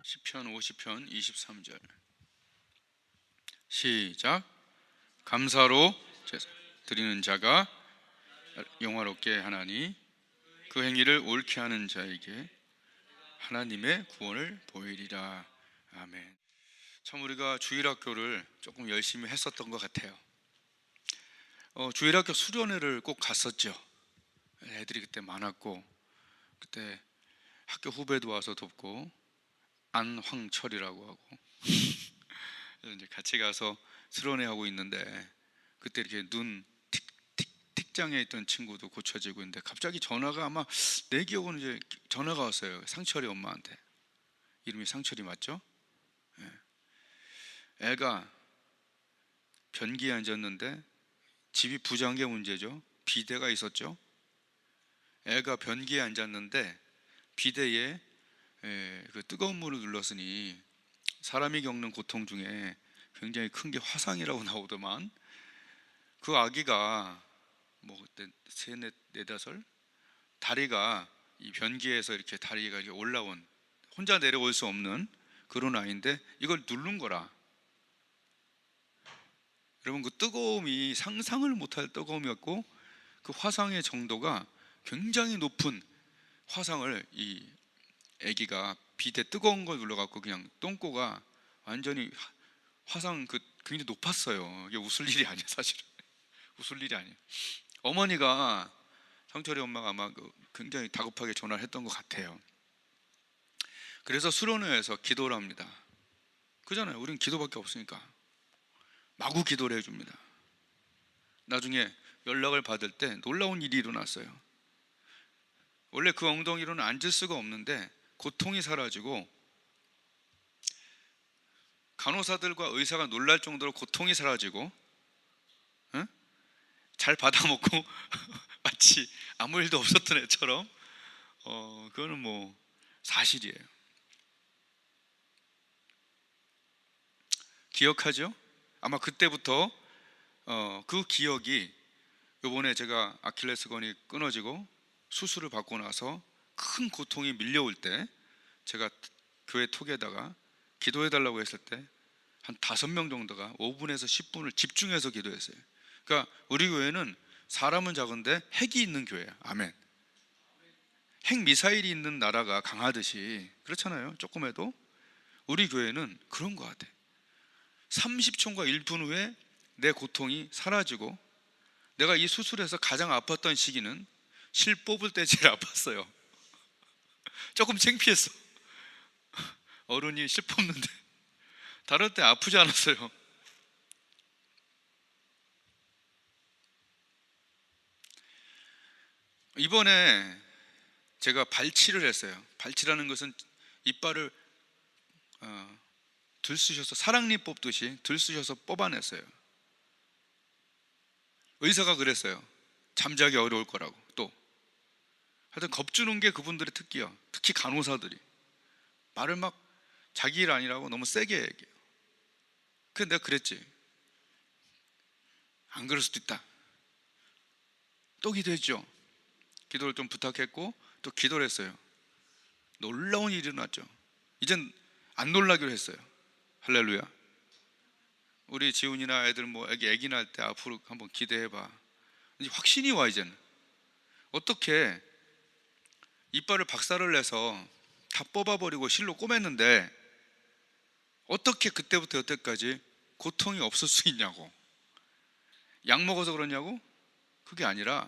시편 50편 23절 시작. 감사로 제사 드리는 자가 영화롭게 하나니 그 행위를 옳게 하는 자에게 하나님의 구원을 보이리라. 아멘. 참 우리가 주일학교를 조금 열심히 했었던 것 같아요. 주일학교 수련회를 꼭 갔었죠. 애들이 그때 많았고, 그때 학교 후배도 와서 돕고, 안황철이라고 하고 그래서 이제 같이 가서 수련회 하고 있는데, 그때 이렇게 눈 틱장에 있던 친구도 고쳐지고 있는데 갑자기 전화가, 아마 내 기억으로는 이제 전화가 왔어요. 상철이 엄마한테. 이름이 상철이 맞죠? 예. 애가 변기에 앉았는데, 집이 부자인 게 문제죠. 비대가 있었죠. 애가 변기에 앉았는데 비대에 그 뜨거운 물을 눌렀으니 사람이 겪는 고통 중에 굉장히 큰 게 화상이라고 나오더만, 그 아기가 뭐 그때 네다섯, 다리가 이 변기에서 이렇게 다리가 이렇게 올라온, 혼자 내려올 수 없는 그런 아이인데 이걸 누른 거라. 여러분, 그 뜨거움이 상상을 못할 뜨거움이었고, 그 화상의 정도가 굉장히 높은 화상을 이 아기가 비대 뜨거운 걸 눌러갖고 그냥 똥꼬가 완전히 화상 굉장히 높았어요. 이게 웃을 일이 아니야 사실은. 웃을 일이 아니에요. 어머니가, 상철이 엄마가 아마 굉장히 다급하게 전화를 했던 것 같아요. 그래서 수련회에서 기도를 합니다. 그잖아요. 우리는 기도밖에 없으니까 마구 기도를 해줍니다. 나중에 연락을 받을 때 놀라운 일이 일어났어요. 원래 그 엉덩이로는 앉을 수가 없는데 고통이 사라지고, 간호사들과 의사가 놀랄 정도로 고통이 사라지고, 응? 잘 받아먹고 마치 아무 일도 없었던 애처럼, 그거는 뭐 사실이에요. 기억하죠? 아마 그때부터 그 기억이, 요번에 제가 아킬레스건이 끊어지고 수술을 받고 나서 큰 고통이 밀려올 때 제가 교회 톡에다가 기도해달라고 했을 때 한 5명 정도가 5분에서 10분을 집중해서 기도했어요. 그러니까 우리 교회는 사람은 작은데 핵이 있는 교회야. 아멘. 핵 미사일이 있는 나라가 강하듯이, 그렇잖아요. 조금 해도. 우리 교회는 그런 것 같아. 30초인가 1분 후에 내 고통이 사라지고, 내가 이 수술에서 가장 아팠던 시기는 실 뽑을 때 제일 아팠어요. 조금 창피했어. 어른이 실 뽑는데 다른 때 아프지 않았어요. 이번에 제가 발치를 했어요. 발치라는 것은 이빨을 들쑤셔서, 사랑니 뽑듯이 들쑤셔서 뽑아냈어요. 의사가 그랬어요. 잠자기 어려울 거라고. 또 하여튼 겁주는 게 그분들의 특기야. 특히 간호사들이 말을 막 자기 일 아니라고 너무 세게 얘기해요. 그래서 내가 그랬지. 안 그럴 수도 있다. 또 기도했죠. 기도를 좀 부탁했고 또 기도를 했어요. 놀라운 일이 일어났죠. 이젠 안 놀라기로 했어요. 할렐루야. 우리 지훈이나 애들 뭐 애기 낳을 때 앞으로 한번 기대해봐. 이제 확신이 와. 이제는 어떻게 이빨을 박살을 내서 다 뽑아버리고 실로 꼬맸는데 어떻게 그때부터 여태까지 고통이 없을 수 있냐고. 약 먹어서 그러냐고? 그게 아니라,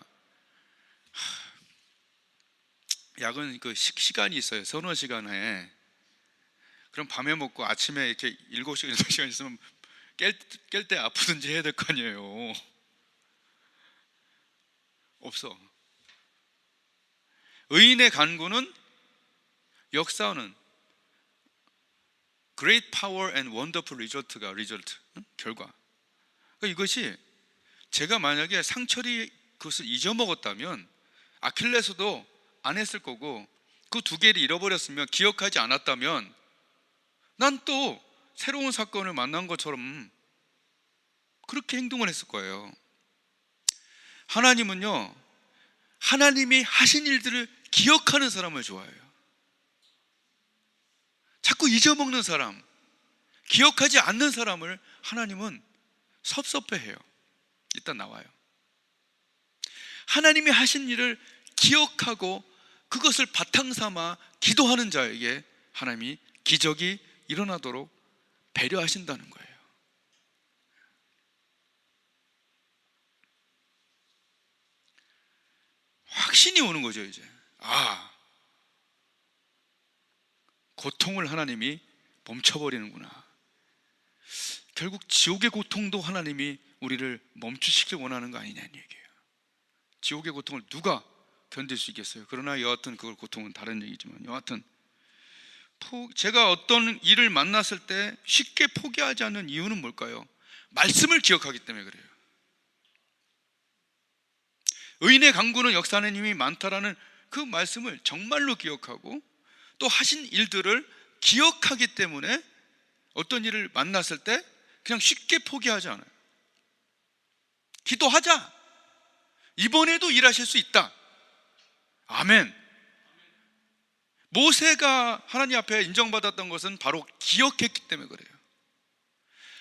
약은 그 시간이 있어요. 서너 시간에. 그럼 밤에 먹고 아침에 이렇게 7시간, 8시간 있으면 깰 때 아프든지 해야 될 거 아니에요. 없어. 의인의 간구는 역사하는 Great Power and Wonderful Result가 결과. 그러니까 이것이, 제가 만약에 상철이 그것을 잊어먹었다면 아킬레스도 안 했을 거고, 그 두 개를 잃어버렸으면, 기억하지 않았다면 난 또 새로운 사건을 만난 것처럼 그렇게 행동을 했을 거예요. 하나님은요, 하나님이 하신 일들을 기억하는 사람을 좋아해요. 자꾸 잊어먹는 사람, 기억하지 않는 사람을 하나님은 섭섭해해요. 일단 나와요. 하나님이 하신 일을 기억하고 그것을 바탕 삼아 기도하는 자에게 하나님이 기적이 일어나도록 배려하신다는 거예요. 확신이 오는 거죠. 이제 고통을 하나님이 멈춰버리는구나. 결국 지옥의 고통도 하나님이 우리를 멈추시길 원하는 거 아니냐는 얘기예요. 지옥의 고통을 누가 견딜 수 있겠어요? 그러나 여하튼 그걸 고통은 다른 얘기지만, 여하튼 제가 어떤 일을 만났을 때 쉽게 포기하지 않는 이유는 뭘까요? 말씀을 기억하기 때문에 그래요. 의인의 강구는 역사하는 힘이 많다라는 그 말씀을 정말로 기억하고 또 하신 일들을 기억하기 때문에 어떤 일을 만났을 때 그냥 쉽게 포기하지 않아요. 기도하자. 이번에도 일하실 수 있다. 아멘. 모세가 하나님 앞에 인정받았던 것은 바로 기억했기 때문에 그래요.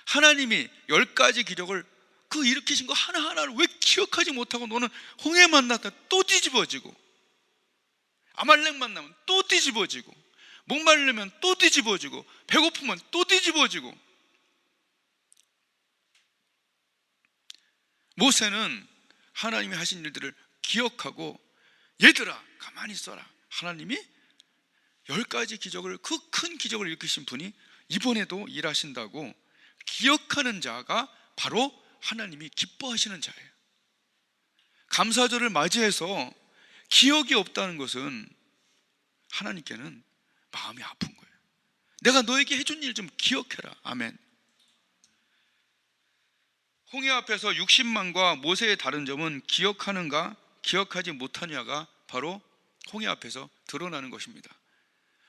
하나님이 10가지 기적을 그 일으키신 거 하나하나를 왜 기억하지 못하고 너는 홍해 만났다 또 뒤집어지고, 아말렉 만나면 또 뒤집어지고, 목마르면 또 뒤집어지고, 배고프면 또 뒤집어지고. 모세는 하나님이 하신 일들을 기억하고, 얘들아 가만히 있어라, 하나님이 10가지 기적을, 그 큰 기적을 일으키신 분이 이번에도 일하신다고 기억하는 자가 바로 하나님이 기뻐하시는 자예요. 감사절을 맞이해서 기억이 없다는 것은 하나님께는 마음이 아픈 거예요. 내가 너에게 해준 일 좀 기억해라. 아멘. 홍해 앞에서 60만과 모세의 다른 점은 기억하는가 기억하지 못하냐가 바로 홍해 앞에서 드러나는 것입니다.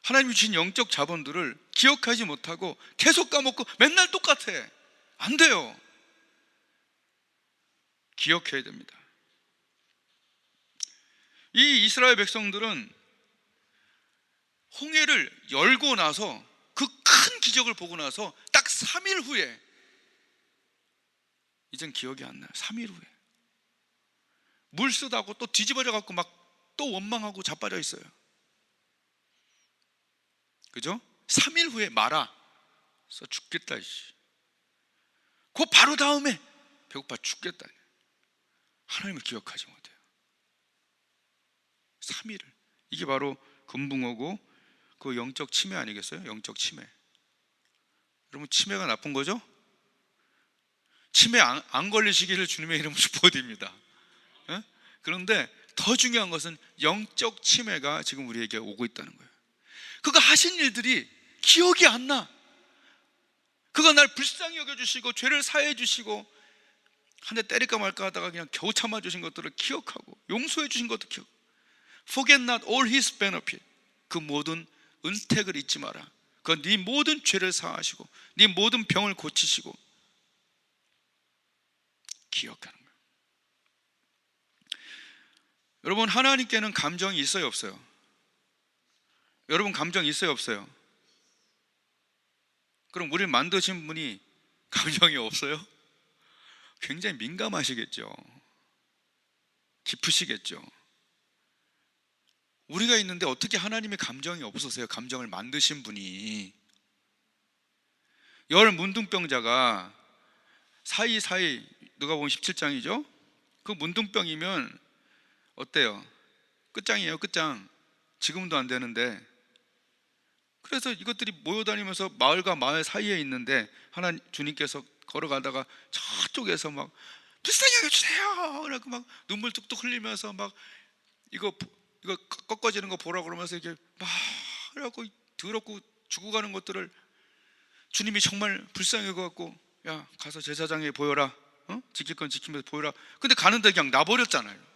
하나님이 주신 영적 자본들을 기억하지 못하고 계속 까먹고 맨날 똑같아. 안 돼요. 기억해야 됩니다. 이 이스라엘 백성들은 홍해를 열고 나서 그 큰 기적을 보고 나서 딱 3일 후에 이젠 기억이 안 나요. 3일 후에 물 쓰다고 또 뒤집어져 갖고 막 또 원망하고 자빠져 있어요. 그죠? 3일 후에 마라 써 죽겠다. 그 바로 다음에 배고파 죽겠다. 하나님을 기억하지 못해요. 3일을. 이게 바로 금붕어고 그 영적 치매 아니겠어요? 영적 치매. 여러분, 치매가 나쁜 거죠? 치매 안 걸리시기를 주님의 이름으로 축복드립니다. 그런데 더 중요한 것은 영적 치매가 지금 우리에게 오고 있다는 거예요. 그가 하신 일들이 기억이 안 나. 그가 날 불쌍히 여겨주시고 죄를 사해 주시고 한 대 때릴까 말까 하다가 그냥 겨우 참아주신 것들을 기억하고 용서해 주신 것도 기억. Forget not all his benefit. 그 모든 은택을 잊지 마라. 그 네 모든 죄를 사하시고 네 모든 병을 고치시고 기억하는 거예요. 여러분, 하나님께는 감정이 있어요, 없어요? 여러분, 감정 있어요, 없어요? 그럼 우리를 만드신 분이 감정이 없어요? 굉장히 민감하시겠죠. 깊으시겠죠. 우리가 있는데 어떻게 하나님의 감정이 없으세요? 감정을 만드신 분이. 열 문둥병자가 사이사이, 누가 보면 17장이죠? 그 문둥병이면 어때요? 끝장이에요, 끝장. 지금도 안 되는데. 그래서 이것들이 모여다니면서 마을과 마을 사이에 있는데 하나님 주님께서 걸어가다가 저쪽에서 막 불쌍히 여겨주세요 그러고 막 눈물 뚝뚝 흘리면서 막 이거 꺾어지는 거 보라고 그러면서 이렇게 막 그래갖고 더럽고 죽어가는 것들을 주님이 정말 불쌍히 여겨갖고, 야 가서 제사장에 보여라, 지킬 건 지키면서 보여라. 근데 가는데 그냥 놔버렸잖아요.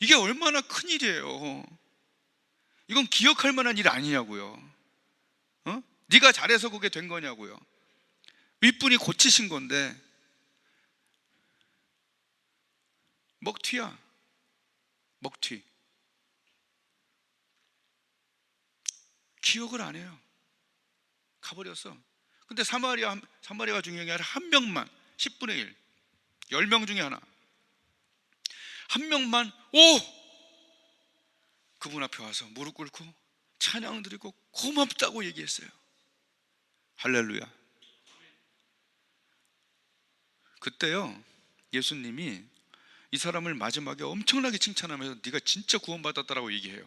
이게 얼마나 큰 일이에요. 이건 기억할 만한 일 아니냐고요. 네가 잘해서 그게 된 거냐고요. 윗분이 고치신 건데 먹튀야. 먹튀. 기억을 안 해요. 가버렸어. 근데 사마리아가 중요한 게 아니라 한 명만, 10분의 1, 10명 중에 하나, 한 명만 그분 앞에 와서 무릎 꿇고 찬양 드리고 고맙다고 얘기했어요. 할렐루야. 그때요, 예수님이 이 사람을 마지막에 엄청나게 칭찬하면서 네가 진짜 구원받았다라고 얘기해요.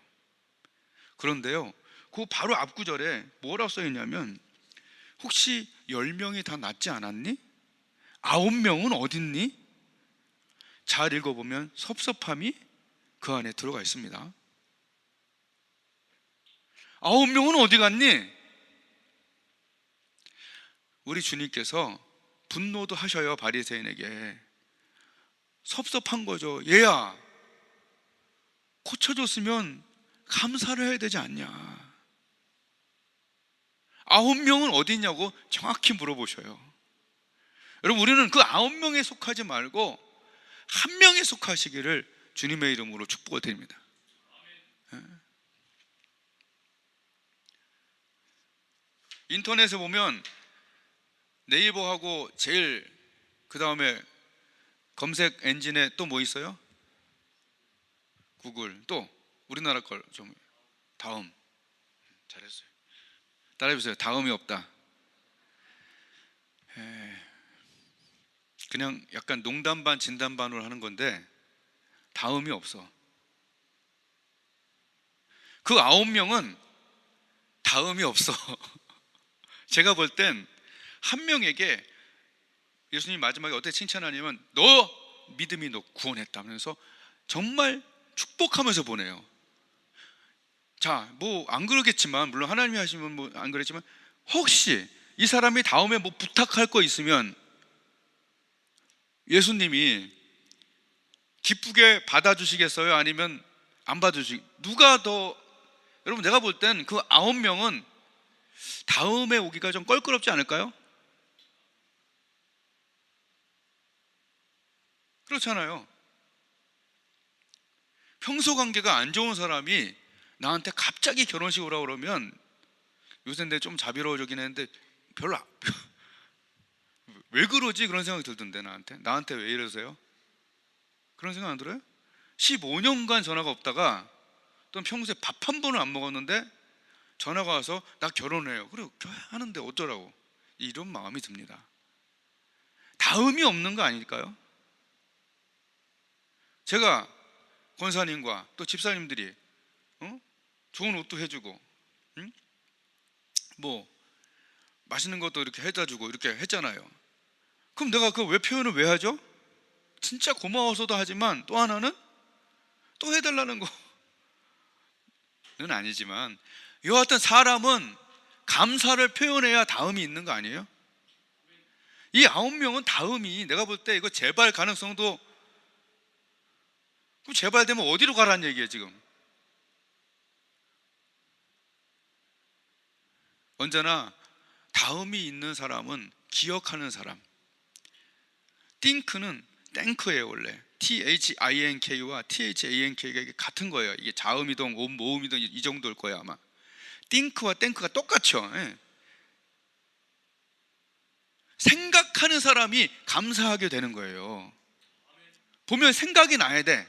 그런데요, 그 바로 앞구절에 뭐라고 써있냐면, 혹시 10명이 다 낫지 않았니? 9명은 어딨니? 잘 읽어보면 섭섭함이 그 안에 들어가 있습니다. 9명은 어디 갔니? 우리 주님께서 분노도 하셔요. 바리새인에게 섭섭한 거죠. 얘야, 고쳐줬으면 감사를 해야 되지 않냐. 9명은 어디 있냐고 정확히 물어보셔요. 여러분, 우리는 그 9명에 속하지 말고 한 명에 속하시기를 주님의 이름으로 축복을 드립니다. 인터넷에 보면 네이버하고 제일 그 다음에 검색 엔진에 또 뭐 있어요? 구글. 또 우리나라 걸 좀 다음. 잘했어요. 따라해보세요. 다음이 없다. 그냥 약간 농담 반 진담 반으로 하는 건데 다음이 없어. 그 9명은 다음이 없어. 제가 볼 땐 한 명에게 예수님 마지막에 어떻게 칭찬하냐면, 너 믿음이 너 구원했다면서 정말 축복하면서 보내요. 자, 뭐 안 그러겠지만, 물론 하나님이 하시면 뭐 안 그랬지만, 혹시 이 사람이 다음에 뭐 부탁할 거 있으면 예수님이 기쁘게 받아주시겠어요? 아니면 안 누가 더? 여러분, 내가 볼 땐 그 9명은 다음에 오기가 좀 껄끄럽지 않을까요? 그렇잖아요. 평소 관계가 안 좋은 사람이 나한테 갑자기 결혼식 오라고 그러면, 요새 내 좀 자비로워지긴 했는데 별로 왜 그러지? 그런 생각이 들던데, 나한테 왜 이러세요? 그런 생각 안 들어요? 15년간 전화가 없다가 또 평소에 밥 한 번을 안 먹었는데 전화가 와서 나 결혼해요. 그래, 하는데 어쩌라고. 이런 마음이 듭니다. 다음이 없는 거 아닐까요? 제가 권사님과 또 집사님들이 좋은 옷도 해주고, 뭐 맛있는 것도 이렇게 해다 주고 이렇게 했잖아요. 그럼 내가 그 왜 표현을 왜 하죠? 진짜 고마워서도 하지만, 또 하나는 또 해달라는 거는 아니지만, 여하튼 사람은 감사를 표현해야 다음이 있는 거 아니에요? 이 9명은 다음이, 내가 볼 때 이거 재발 가능성도, 그럼 재발되면 어디로 가라는 얘기예요 지금? 언제나 다음이 있는 사람은 기억하는 사람. think는 땡크예요. 원래 think와 thank가 같은 거예요. 이게 자음이동 모음이동 이 정도일 거예요 아마. think와 땡크가 똑같죠. 생각하는 사람이 감사하게 되는 거예요. 보면 생각이 나야 돼.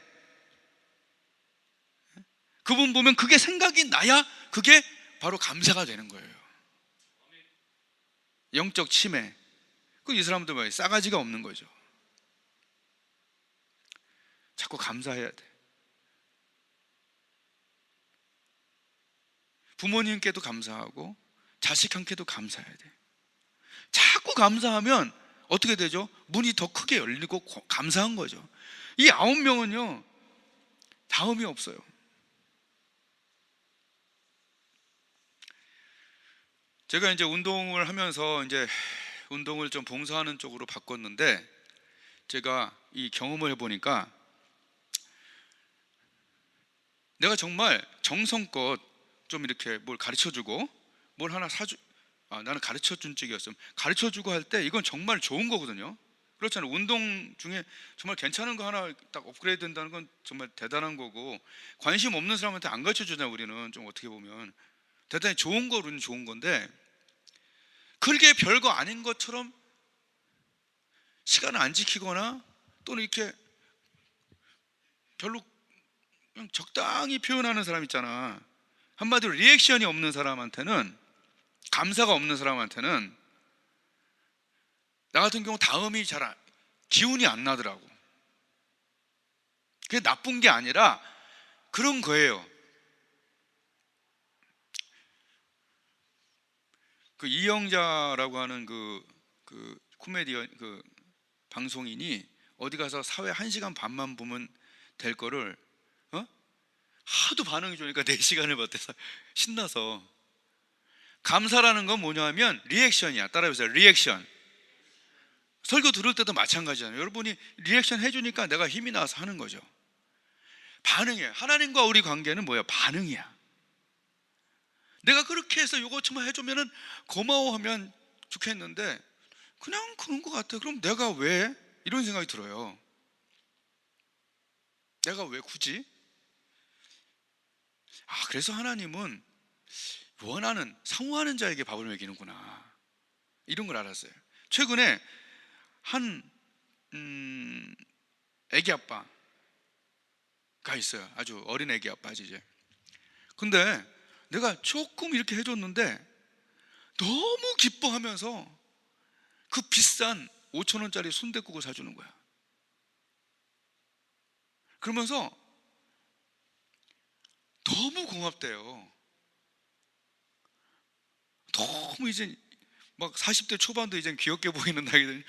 그분 보면 그게 생각이 나야 그게 바로 감사가 되는 거예요. 영적 치매. 이 사람들 뭐예요? 싸가지가 없는 거죠. 자꾸 감사해야 돼. 부모님께도 감사하고 자식한테도 감사해야 돼. 자꾸 감사하면 어떻게 되죠? 문이 더 크게 열리고 감사한 거죠. 이 9명은요 다음이 없어요. 제가 이제 운동을 하면서 이제 운동을 좀 봉사하는 쪽으로 바꿨는데, 제가 이 경험을 해보니까 내가 정말 정성껏 좀 이렇게 뭘 가르쳐주고 뭘 하나 나는 가르쳐준 쪽이었으면 가르쳐주고 할 때 이건 정말 좋은 거거든요. 그렇잖아요. 운동 중에 정말 괜찮은 거 하나 딱 업그레이드 된다는 건 정말 대단한 거고, 관심 없는 사람한테 안 가르쳐주잖아요. 우리는 좀 어떻게 보면 대단히 좋은 거, 우리는 좋은 건데, 그게 별거 아닌 것처럼 시간을 안 지키거나 또는 이렇게 별로 그냥 적당히 표현하는 사람 있잖아. 한마디로 리액션이 없는 사람한테는, 감사가 없는 사람한테는 나 같은 경우 다음이 기운이 안 나더라고. 그게 나쁜 게 아니라 그런 거예요. 그 이영자라고 하는 그 코미디언, 그 방송인이 어디 가서 사회 1시간 반만 보면 될 거를 하도 반응이 좋으니까 4시간을 봤대서 신나서. 감사라는 건 뭐냐면 리액션이야. 따라해보세요. 리액션. 설교 들을 때도 마찬가지잖아요. 여러분이 리액션 해주니까 내가 힘이 나서 하는 거죠. 반응이에요. 하나님과 우리 관계는 뭐예요? 반응이야. 내가 그렇게 해서 이거 좀 해주면은 고마워하면 좋겠는데 그냥 그런 것 같아. 그럼 내가 왜? 이런 생각이 들어요. 내가 왜 굳이? 그래서 하나님은 원하는, 사모하는 자에게 밥을 먹이는구나, 이런 걸 알았어요. 최근에 한 애기 아빠가 있어요. 아주 어린 애기 아빠지 이제. 근데 내가 조금 이렇게 해줬는데 너무 기뻐하면서 그 비싼 5,000원짜리 순댓국을 사주는 거야. 그러면서 너무 고맙대요. 너무 이제 막 40대 초반도 이제 귀엽게 보이는 나이들,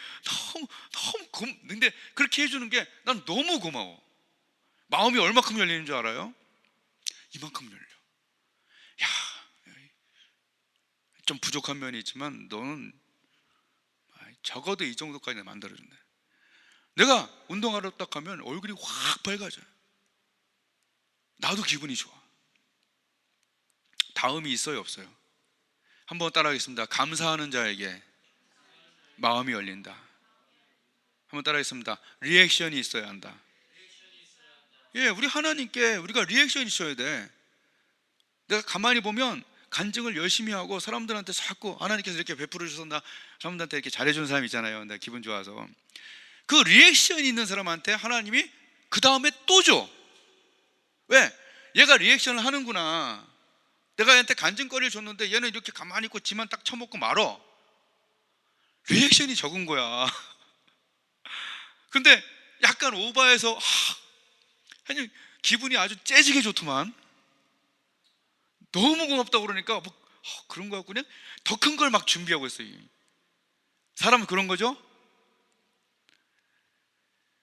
근데 그렇게 해주는 게 난 너무 고마워. 마음이 얼마큼 열리는 줄 알아요? 이만큼 열려. 야, 좀 부족한 면이 있지만 너는 적어도 이 정도까지는 만들어준다. 내가 운동하러 딱 가면 얼굴이 확 밝아져요. 나도 기분이 좋아. 다음이 있어요, 없어요? 한번 따라하겠습니다. 감사하는 자에게 마음이 열린다. 한번 따라하겠습니다. 리액션이 있어야 한다. 예, 우리 하나님께 우리가 리액션이 있어야 돼. 내가 가만히 보면 간증을 열심히 하고 사람들한테 자꾸 하나님께서 이렇게 베풀어 주셔서 나 사람들한테 이렇게 잘해주는 사람 있잖아요. 내가 기분 좋아서. 그 리액션이 있는 사람한테 하나님이 그 다음에 또 줘. 왜? 얘가 리액션을 하는구나. 내가 얘한테 간증거리를 줬는데 얘는 이렇게 가만히 있고 지만 딱 처먹고 말어. 리액션이 적은 거야. 근데 약간 오버해서 그냥 기분이 아주 째지게 좋더만. 너무 고맙다고 그러니까 그런 거 같고 그냥 더 큰 걸 막 준비하고 있어요. 사람은 그런 거죠.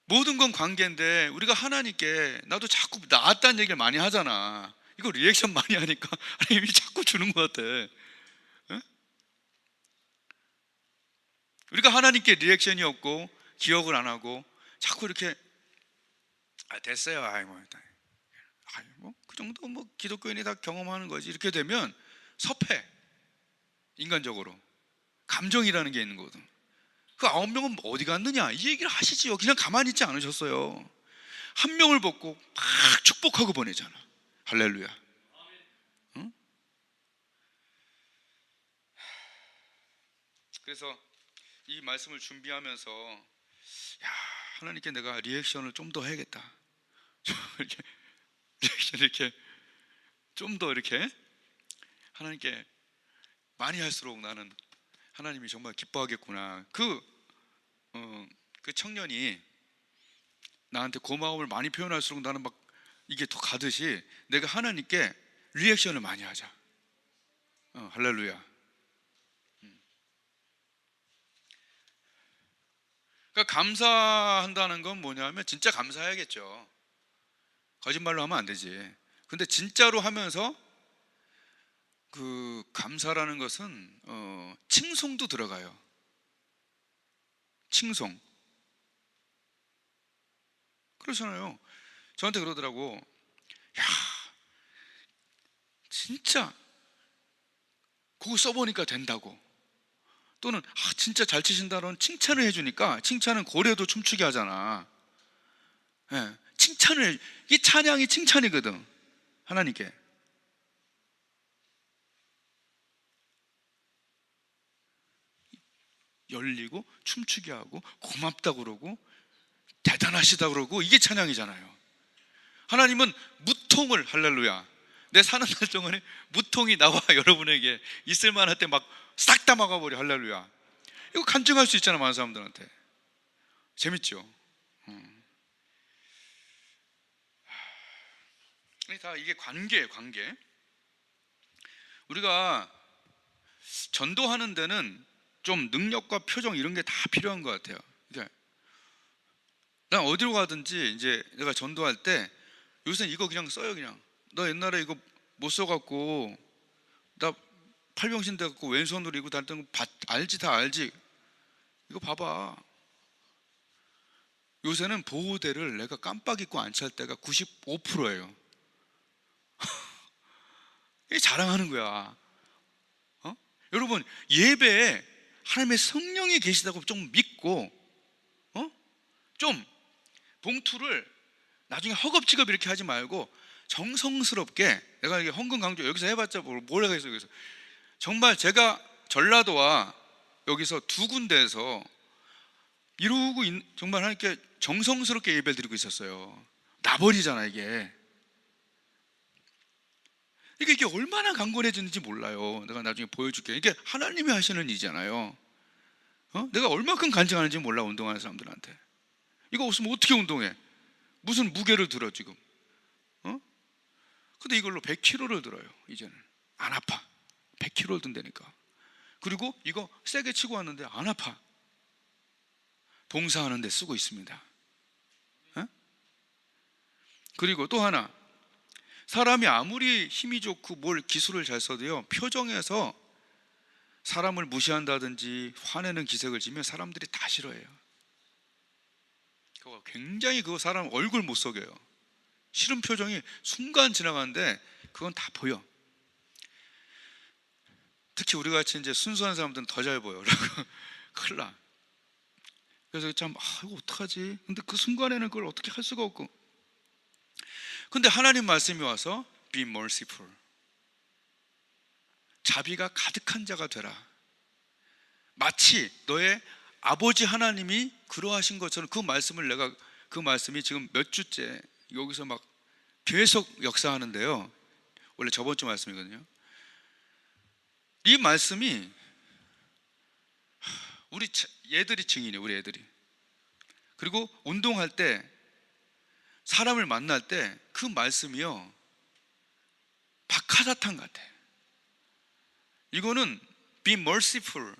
모든 건 관계인데 우리가 하나님께, 나도 자꾸 나았다는 얘기를 많이 하잖아. 이거 리액션 많이 하니까 하나님이 자꾸 주는 것 같아. 에? 우리가 하나님께 리액션이 없고 기억을 안 하고 자꾸 이렇게 됐어요. 그 정도 뭐 기독교인이 다 경험하는 거지. 이렇게 되면 섭해. 인간적으로 감정이라는 게 있는 거거든. 그 9명은 어디 갔느냐 이 얘기를 하시지요. 그냥 가만히 있지 않으셨어요. 한 명을 벗고 막 축복하고 보내잖아. 할렐루야. 응? 그래서 이 말씀을 준비하면서 하나님께 내가 리액션을 좀 더 해야겠다. 이렇게 리액션 이렇게 좀 더 이렇게 하나님께 많이 할수록 나는 하나님이 정말 기뻐하겠구나. 그 청년이 나한테 고마움을 많이 표현할수록 나는 막 이게 더 가듯이 내가 하나님께 리액션을 많이 하자. 할렐루야. 그러니까 감사한다는 건 뭐냐면 진짜 감사해야겠죠. 거짓말로 하면 안 되지. 근데 진짜로 하면서 그 감사라는 것은 칭송도 들어가요. 칭송. 그렇잖아요. 저한테 그러더라고. 야, 진짜 그거 써보니까 된다고. 또는 진짜 잘 치신다는 칭찬을 해주니까, 칭찬은 고래도 춤추게 하잖아. 예, 칭찬을, 이 찬양이 칭찬이거든. 하나님께. 열리고 춤추게 하고 고맙다고 그러고 대단하시다 그러고, 이게 찬양이잖아요. 하나님은 무통을, 할렐루야, 내 사는 날 동안에 무통이 나와 여러분에게 있을 만할 때 막 싹 다 막아버려. 할렐루야. 이거 간증할 수 있잖아, 많은 사람들한테. 재밌죠? 다 이게 관계예요, 관계. 우리가 전도하는 데는 좀 능력과 표정 이런 게 다 필요한 것 같아요. 그러니까 난 어디로 가든지 이제 내가 전도할 때 요새 이거 그냥 써요. 그냥 너 옛날에 이거 못 써갖고 나 팔병신 돼갖고 왼손으로 이거 다녔던 거 알지? 다 알지? 이거 봐봐. 요새는 보호대를 내가 깜빡 잊고 안 찰 때가 95%예요. 이게 자랑하는 거야. 여러분, 예배에 하나님의 성령이 계시다고 좀 믿고, 좀 봉투를 나중에 허겁지겁 이렇게 하지 말고 정성스럽게, 내가 이게 헌금 강조 여기서 해봤자 뭘 하겠어요. 여기서 정말 제가 전라도와 여기서 두 군데에서 이러고 정말 하나님께 정성스럽게 예배를 드리고 있었어요. 나버리잖아 이게. 이게 얼마나 강건해지는지 몰라요. 내가 나중에 보여줄게. 이게 하나님이 하시는 일이잖아요. 내가 얼마큼 간증하는지 몰라, 운동하는 사람들한테. 이거 없으면 어떻게 운동해? 무슨 무게를 들어 지금? 근데 이걸로 100kg를 들어요. 이제는 안 아파. 100kg를 든다니까. 그리고 이거 세게 치고 왔는데 안 아파. 봉사하는 데 쓰고 있습니다. 그리고 또 하나, 사람이 아무리 힘이 좋고 뭘 기술을 잘 써도요, 표정에서 사람을 무시한다든지 화내는 기색을 지면 사람들이 다 싫어해요. 그거 굉장히, 그거 사람 얼굴 못 속여요. 싫은 표정이 순간 지나가는데 그건 다 보여. 특히 우리 같이 이제 순수한 사람들은 더 잘 보여. 큰일 나. 그래서 참, 이거 어떡하지? 근데 그 순간에는 그걸 어떻게 할 수가 없고. 근데 하나님 말씀이 와서 be merciful, 자비가 가득한 자가 되라. 마치 너의 아버지 하나님이 그러하신 것처럼. 그 말씀이 지금 몇 주째 여기서 막 계속 역사하는데요. 원래 저번 주 말씀이거든요. 이 말씀이 우리 애들이 증인이에요. 우리 애들이. 그리고 운동할 때, 사람을 만날 때 그 말씀이요, 박하사탕 같아. 이거는 be merciful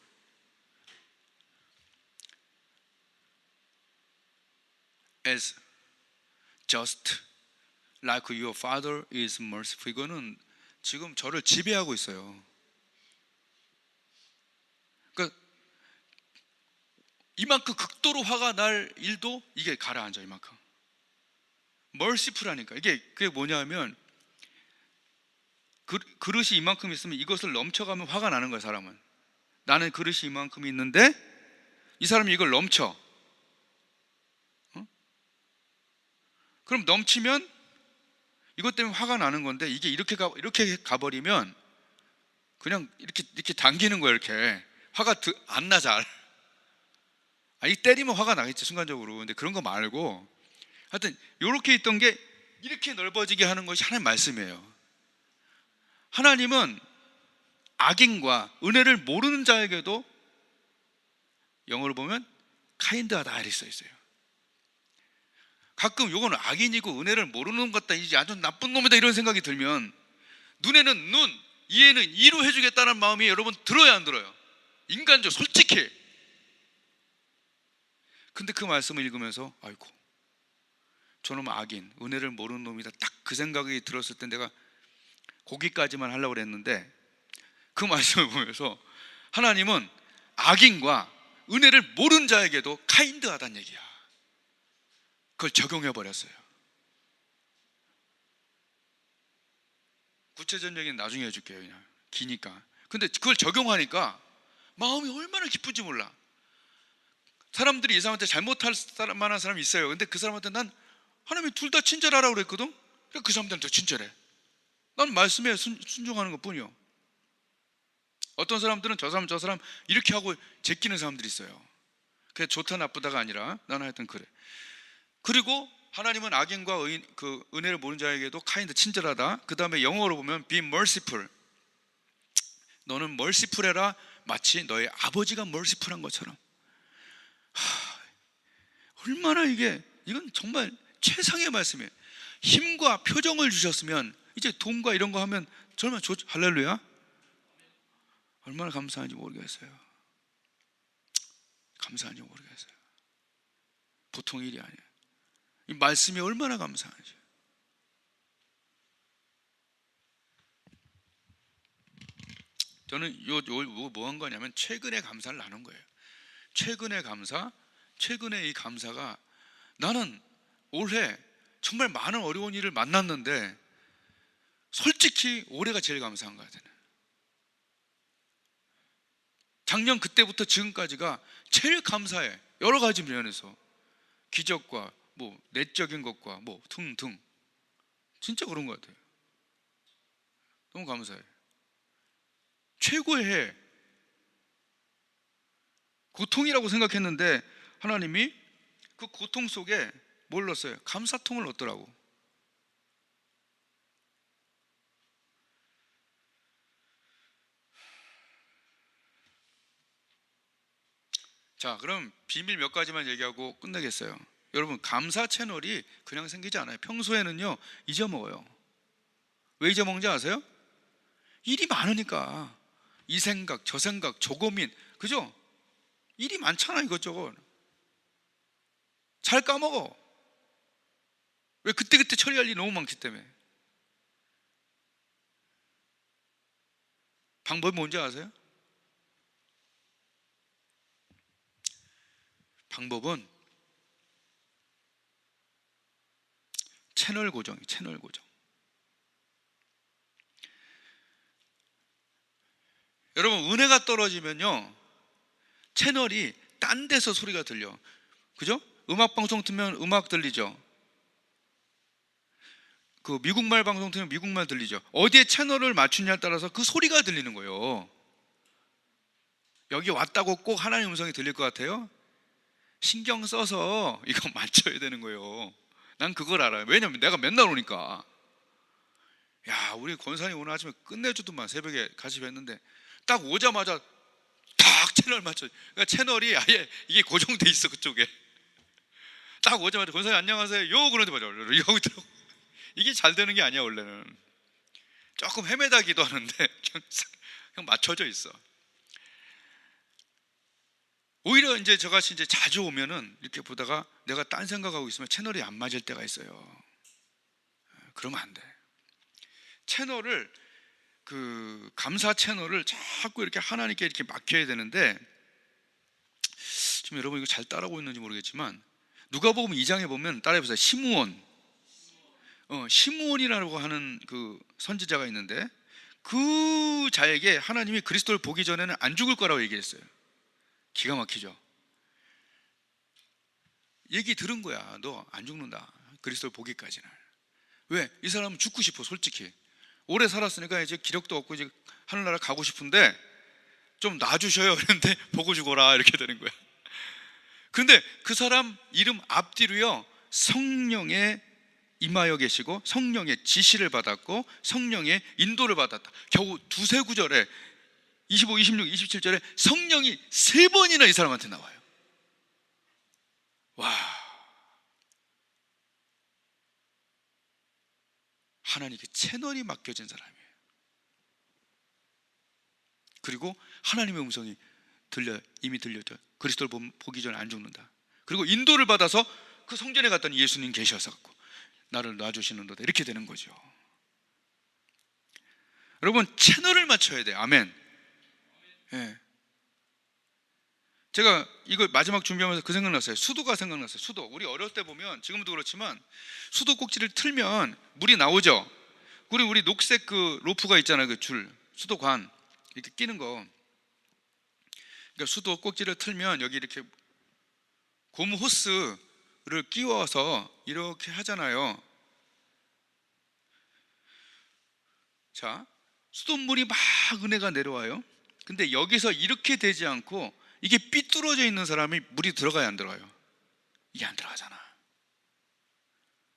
as just like your father is merciful. 이거는 지금 저를 지배하고 있어요. 그러니까 이만큼 극도로 화가 날 일도 이게 가라앉아. 이만큼 merciful하니까. 그게 뭐냐면, 그릇이 이만큼 있으면 이것을 넘쳐가면 화가 나는 거야. 사람은. 나는 그릇이 이만큼 있는데 이 사람이 이걸 넘쳐. 그럼 넘치면 이것 때문에 화가 나는 건데, 이게 이렇게 가버리면 그냥 이렇게 당기는 거야. 이렇게 화가 안 나. 잘. 이 때리면 화가 나겠지, 순간적으로. 근데 그런 거 말고, 하여튼 이렇게 있던 게 이렇게 넓어지게 하는 것이 하나님의 말씀이에요. 하나님은 악인과 은혜를 모르는 자에게도, 영어로 보면 kind하다 이렇게 써 있어요. 가끔 요거는 악인이고 은혜를 모르는 것 같다, 이제 아주 나쁜 놈이다 이런 생각이 들면, 눈에는 눈, 이해는 이로 해주겠다는 마음이 여러분 들어야 안 들어요? 인간적, 솔직히. 근데 그 말씀을 읽으면서, 아이고 저놈 악인, 은혜를 모르는 놈이다, 딱 그 생각이 들었을 때 내가 거기까지만 하려고 그랬는데, 그 말씀을 보면서 하나님은 악인과 은혜를 모르는 자에게도 카인드하다는 얘기야. 그걸 적용해 버렸어요. 구체적인 얘기는 나중에 해줄게요. 그냥 기니까. 근데 그걸 적용하니까 마음이 얼마나 기쁜지 몰라. 사람들이 이 사람한테 잘못할 만한 사람이 있어요. 근데 그 사람한테 난 하나님이 둘 다 친절하라고 그랬거든. 그러니까 그 사람들한테 친절해. 난 말씀에 순종하는 것 뿐이요. 어떤 사람들은 저 사람 이렇게 하고 제끼는 사람들이 있어요. 그게 좋다 나쁘다가 아니라 나는 하여튼 그래. 그리고 하나님은 악인과 그 은혜를 모르는 자에게도 kind, 친절하다. 그 다음에 영어로 보면 be merciful. 너는 merciful해라. 마치 너의 아버지가 merciful한 것처럼. 얼마나 이건 정말 최상의 말씀이에요. 힘과 표정을 주셨으면 이제 돈과 이런 거 하면 정말 좋죠. 할렐루야. 얼마나 감사한지 모르겠어요. 감사한지 모르겠어요. 보통 일이 아니에요. 이 말씀이 얼마나 감사한지. 저는 뭐 한 거냐면 최근에 감사를 나눈 거예요. 최근에 이 감사가, 나는 올해 정말 많은 어려운 일을 만났는데 솔직히 올해가 제일 감사한 것 같아요. 작년 그때부터 지금까지가 제일 감사해. 여러 가지 면에서 기적과 뭐 내적인 것과 뭐 등등. 진짜 그런 것 같아요. 너무 감사해. 최고의 해. 고통이라고 생각했는데 하나님이 그 고통 속에 뭘 넣었어요? 감사통을 넣었더라고. 자, 그럼 비밀 몇 가지만 얘기하고 끝내겠어요. 여러분, 감사 채널이 그냥 생기지 않아요. 평소에는요 잊어먹어요. 왜 잊어먹는지 아세요? 일이 많으니까. 이 생각 저 생각 저 고민, 그죠? 일이 많잖아. 이것저것 잘 까먹어. 왜? 그때그때 처리할 일이 너무 많기 때문에. 방법이 뭔지 아세요? 방법은 채널 고정이에요. 채널 고정. 여러분, 은혜가 떨어지면요 채널이 딴 데서 소리가 들려. 그죠? 음악 방송 틀면 음악 들리죠. 그 미국말 방송 틀면 미국말 들리죠. 어디에 채널을 맞추냐에 따라서 그 소리가 들리는 거예요. 여기 왔다고 꼭 하나님 음성이 들릴 것 같아요? 신경 써서 이거 맞춰야 되는 거예요. 난 그걸 알아요. 왜냐면 내가 맨날 오니까. 야, 우리 권사님 오늘 아침에 끝내주더만. 새벽에 같이 뵀는데 딱 오자마자 딱 채널 맞춰. 그러니까 채널이 아예 이게 고정돼 있어. 그쪽에 딱 오자마자 권사님 안녕하세요 요 그런데 맞아 이거 있더라고. 이게 잘 되는 게 아니야. 원래는 조금 헤매다기도 하는데 그냥 맞춰져 있어. 오히려 이제 저같이 이제 자주 오면은 이렇게 보다가 내가 딴 생각하고 있으면 채널이 안 맞을 때가 있어요. 그러면 안 돼. 채널을, 그 감사 채널을 자꾸 이렇게 하나님께 이렇게 맡겨야 되는데, 지금 여러분 이거 잘 따라오고 있는지 모르겠지만 누가복음 2장에 보면 따라해 보세요. 시므온이라고 하는 그 선지자가 있는데 그 자에게 하나님이 그리스도를 보기 전에는 안 죽을 거라고 얘기했어요. 기가 막히죠. 얘기 들은 거야. 너 안 죽는다. 그리스도를 보기까지는. 왜? 이 사람은 죽고 싶어. 솔직히 오래 살았으니까 이제 기력도 없고 이제 하늘나라 가고 싶은데 좀 놔주셔요. 그런데 보고 죽어라 이렇게 되는 거야. 그런데 그 사람 이름 앞뒤로요 성령의 임하여 계시고 성령의 지시를 받았고 성령의 인도를 받았다. 겨우 두세 구절에 25, 26, 27절에 성령이 3번이나 이 사람한테 나와요. 와, 하나님께 채널이 맡겨진 사람이에요. 그리고 하나님의 음성이 이미 들려져. 그리스도를 보기 전에 안 죽는다. 그리고 인도를 받아서 그 성전에 갔더니 예수님 계셔서 갖고 나를 놔주시는도다. 이렇게 되는 거죠. 여러분, 채널을 맞춰야 돼요. 아멘. 예. 제가 이거 마지막 준비하면서 그 생각났어요. 수도가 생각났어요. 수도. 우리 어렸을 때 보면 지금도 그렇지만 수도 꼭지를 틀면 물이 나오죠. 그리고 우리 녹색 그 로프가 있잖아요. 그 줄, 수도관 이렇게 끼는 거. 그러니까 수도 꼭지를 틀면 여기 이렇게 고무 호스를 끼워서 이렇게 하잖아요. 자, 수돗물이 막 은혜가 내려와요. 근데 여기서 이렇게 되지 않고 이게 삐뚤어져 있는 사람이 물이 들어가야 안 들어가요? 이게 안 들어가잖아.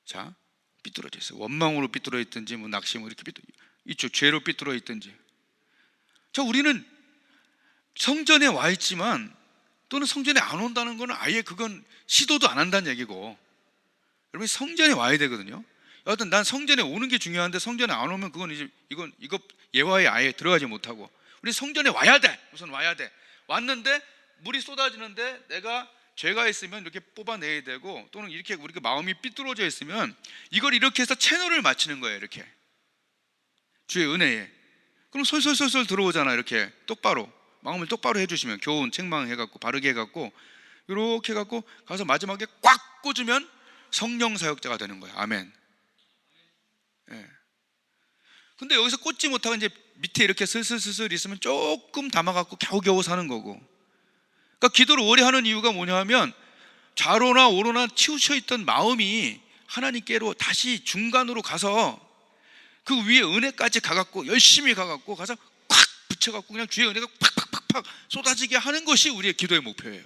자, 삐뚤어져 있어요. 원망으로 삐뚤어 있든지 뭐 낙심으로 이렇게 이쪽 죄로 삐뚤어 있든지. 자, 우리는 성전에 와 있지만 또는 성전에 안 온다는 거는 아예 그건 시도도 안 한다는 얘기고, 여러분 성전에 와야 되거든요. 여하튼 난 성전에 오는 게 중요한데 성전에 안 오면 그건 이제 이거 예화에 아예 들어가지 못하고, 우리 성전에 와야 돼. 우선 와야 돼. 왔는데 물이 쏟아지는데 내가 죄가 있으면 이렇게 뽑아내야 되고, 또는 이렇게 우리가 마음이 삐뚤어져 있으면 이걸 이렇게 해서 채널을 맞추는 거예요. 이렇게 주의 은혜에. 그럼 솔솔솔솔 들어오잖아. 이렇게 똑바로 마음을 똑바로 해주시면, 교훈 책망해갖고 바르게 해갖고 이렇게 해갖고 가서 마지막에 꽉 꽂으면 성령 사역자가 되는 거예요. 아멘. 예. 근데 여기서 꽂지 못하고 이제 밑에 이렇게 슬슬슬슬 있으면 조금 담아갖고 겨우겨우 사는 거고. 그러니까 기도를 오래 하는 이유가 뭐냐 하면, 좌로나 우로나 치우쳐 있던 마음이 하나님께로 다시 중간으로 가서 그 위에 은혜까지 가갖고 열심히 가갖고 가서 콱 붙여갖고 그냥 주의 은혜가 팍팍팍팍 쏟아지게 하는 것이 우리의 기도의 목표예요.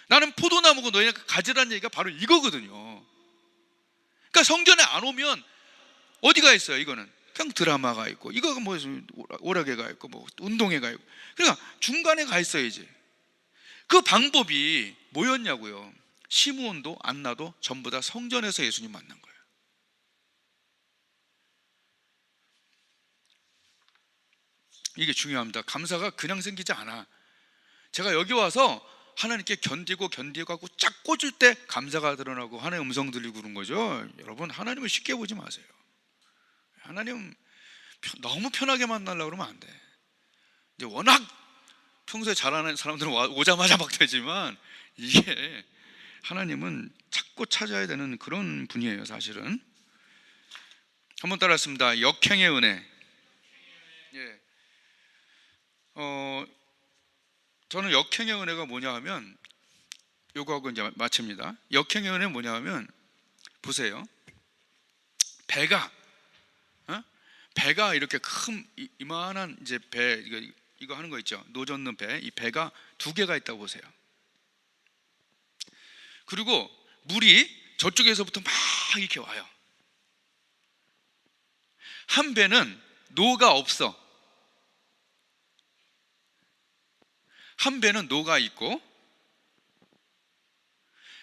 나는 포도나무고 너희는 가지라는 얘기가 바로 이거거든요. 그러니까 성전에 안 오면 어디가 있어요? 이거는 그냥 드라마가 있고, 이거 뭐 오락회가 있고, 뭐 운동회가 있고, 그러니까 중간에 가 있어야지. 그 방법이 뭐였냐고요? 시므온도 안나도 전부 다 성전에서 예수님 만난 거예요. 이게 중요합니다. 감사가 그냥 생기지 않아. 제가 여기 와서 하나님께 견디고 갖고 쫙 꽂을 때 감사가 드러나고 하나님의 음성 들리고 그런 거죠. 여러분, 하나님을 쉽게 보지 마세요. 하나님 너무 편하게 만나려고 그러면 안 돼. 이제 워낙 평소에 잘하는 사람들은 오자마자 막 되지만, 이게 하나님은 찾고 찾아야 되는 그런 분이에요. 사실은. 한번 따라했습니다. 역행의 은혜. 예. 저는 역행의 은혜가 뭐냐 하면, 요거하고 이제 마칩니다. 역행의 은혜는 뭐냐 하면, 보세요. 배가 이렇게 큰 이만한 이제 배, 이거 하는 거 있죠. 노 젓는 배. 이 배가 두 개가 있다고 보세요. 그리고 물이 저쪽에서부터 막 이렇게 와요. 한 배는 노가 없어. 한 배는 노가 있고,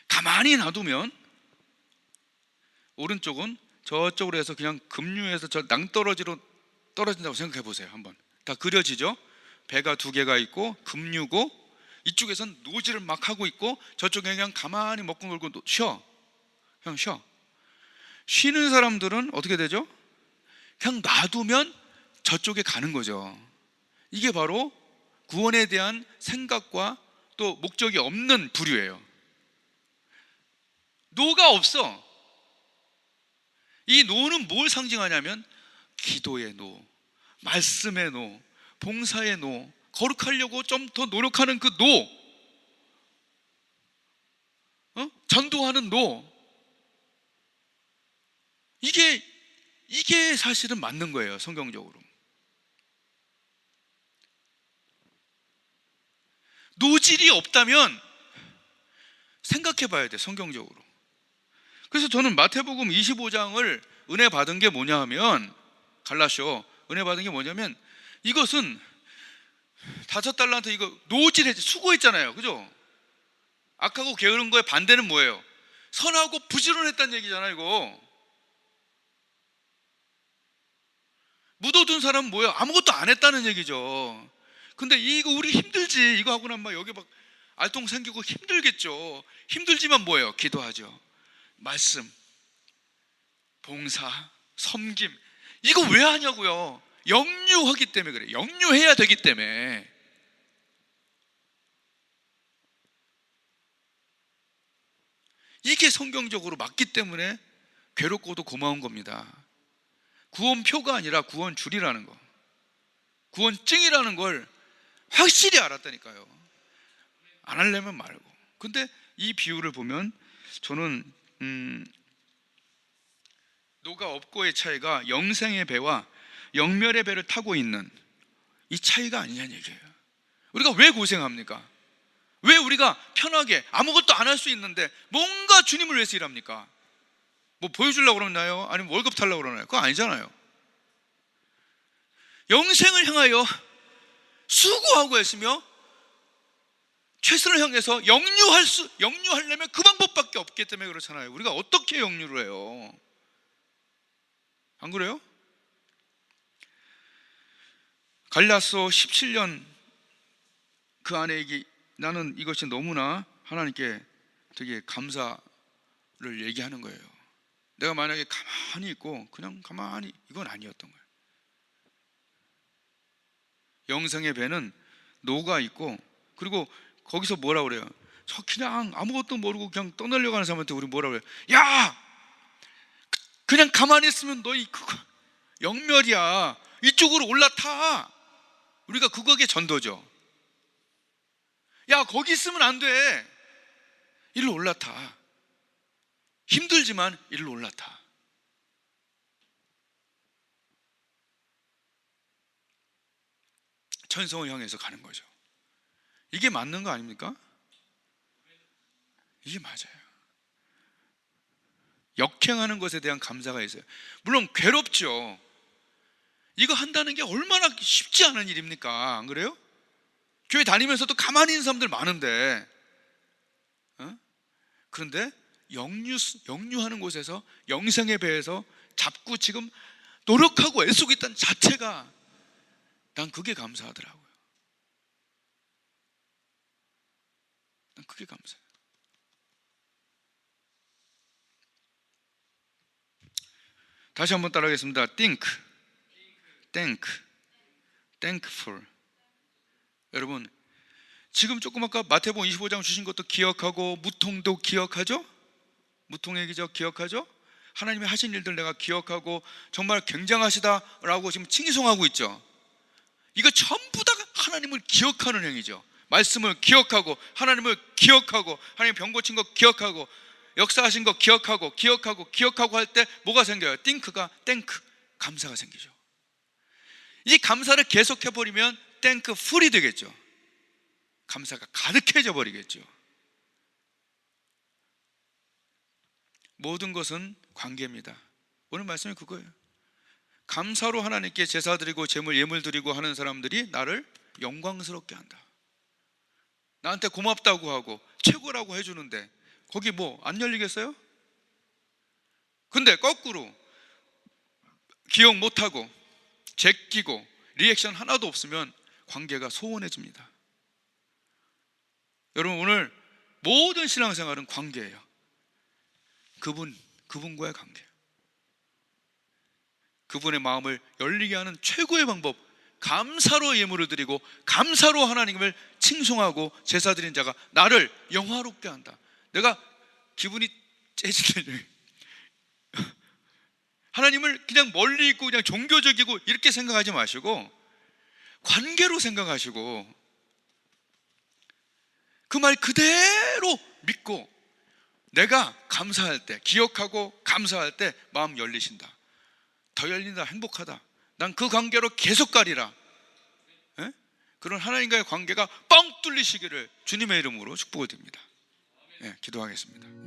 가만히 놔두면 오른쪽은 저쪽으로 해서 그냥 급류해서 저 낭떠러지로 떨어진다고 생각해 보세요. 한번 다 그려지죠? 배가 두 개가 있고 급류고, 이쪽에선 노지를 막 하고 있고, 저쪽에 그냥 가만히 먹고 놀고 그냥 쉬어. 쉬는 사람들은 어떻게 되죠? 그냥 놔두면 저쪽에 가는 거죠. 이게 바로 구원에 대한 생각과 또 목적이 없는 부류예요. 노가 없어. 이 노는 뭘 상징하냐면, 기도의 노, 말씀의 노, 봉사의 노, 거룩하려고 좀 더 노력하는 그 노, 전도하는 노. 이게 사실은 맞는 거예요. 성경적으로. 노질이 없다면 생각해 봐야 돼. 성경적으로. 그래서 저는 마태복음 25장을 은혜 받은 게 뭐냐 하면, 갈라쇼 은혜 받은 게 뭐냐면, 이것은 5달란트 이거 노질해 수고했잖아요. 그죠? 악하고 게으른 거에 반대는 뭐예요? 선하고 부지런했다는 얘기잖아요. 이거 묻어둔 사람은 뭐예요? 아무것도 안 했다는 얘기죠. 근데 이거 우리 힘들지. 이거 하고 나면 막 여기 막 알통 생기고 힘들겠죠. 힘들지만 뭐예요? 기도하죠. 말씀, 봉사, 섬김. 이거 왜 하냐고요? 역류하기 때문에 그래요. 역류해야 되기 때문에. 이게 성경적으로 맞기 때문에 괴롭고도 고마운 겁니다. 구원표가 아니라 구원줄이라는 거, 구원증이라는 걸 확실히 알았다니까요. 안 하려면 말고. 근데 이 비유를 보면 저는 노가 없고의 차이가 영생의 배와 영멸의 배를 타고 있는 이 차이가 아니냐는 얘기예요. 우리가 왜 고생합니까? 왜 우리가 편하게 아무것도 안 할 수 있는데 뭔가 주님을 위해서 일합니까? 뭐 보여주려고 그러나요? 아니면 월급 달라고 그러나요? 그거 아니잖아요. 영생을 향하여 수고하고 했으며 최선을 향해서 영유하려면 그 방법밖에 없기 때문에 그렇잖아요. 우리가 어떻게 영유를 해요? 안 그래요? 갈라서 17년 그 안에 나는 이것이 너무나 하나님께 되게 감사를 얘기하는 거예요. 내가 만약에 가만히 있고 그냥 가만히 이건 아니었던 거예요. 영생의 배는 노가 있고, 그리고 거기서 뭐라 그래요? 저 그냥 아무것도 모르고 그냥 떠나려고 하는 사람한테 우리 뭐라 그래요? 야! 그냥 가만히 있으면 너희 그거 영멸이야. 이쪽으로 올라타. 우리가 그거게 전도죠. 야, 거기 있으면 안 돼. 일로 올라타. 힘들지만 일로 올라타. 천성을 향해서 가는 거죠. 이게 맞는 거 아닙니까? 이게 맞아요. 역행하는 것에 대한 감사가 있어요. 물론 괴롭죠. 이거 한다는 게 얼마나 쉽지 않은 일입니까? 안 그래요? 교회 다니면서도 가만히 있는 사람들 많은데, 그런데 영유하는 곳에서 영생의 배에서 잡고 지금 노력하고 애쓰고 있다는 자체가 난 그게 감사하더라고요. 난 그게 감사해요. 다시 한번 따라하겠습니다. thankful. 여러분, 지금 조금 아까 마태복음 25장 주신 것도 기억하고, 무통도 기억하죠? 무통의 기적 기억하죠? 하나님이 하신 일들 내가 기억하고 정말 굉장하시다라고 지금 칭송하고 있죠. 이거 전부 다 하나님을 기억하는 행위죠. 말씀을 기억하고, 하나님을 기억하고, 하나님 병 고친 거 기억하고, 역사하신 거 기억하고 할 때 뭐가 생겨요? 땡크, 감사가 생기죠. 이 감사를 계속해버리면 땡크풀이 되겠죠. 감사가 가득해져 버리겠죠. 모든 것은 관계입니다. 오늘 말씀이 그거예요. 감사로 하나님께 제사 드리고 예물 드리고 하는 사람들이 나를 영광스럽게 한다. 나한테 고맙다고 하고 최고라고 해주는데 거기 뭐 안 열리겠어요? 근데 거꾸로 기억 못하고 제끼고 리액션 하나도 없으면 관계가 소원해집니다. 여러분, 오늘 모든 신앙생활은 관계예요. 그분과의 관계. 그분의 마음을 열리게 하는 최고의 방법, 감사로 예물을 드리고 감사로 하나님을 칭송하고 제사 드린 자가 나를 영화롭게 한다. 내가 기분이 째질 때 하나님을 그냥 멀리 있고 그냥 종교적이고 이렇게 생각하지 마시고 관계로 생각하시고 그 말 그대로 믿고 내가 감사할 때, 기억하고 감사할 때 마음 열리신다. 더 열린다. 행복하다. 난 그 관계로 계속 가리라. 에? 그런 하나님과의 관계가 뻥 뚫리시기를 주님의 이름으로 축복을 드립니다. 예, 기도하겠습니다.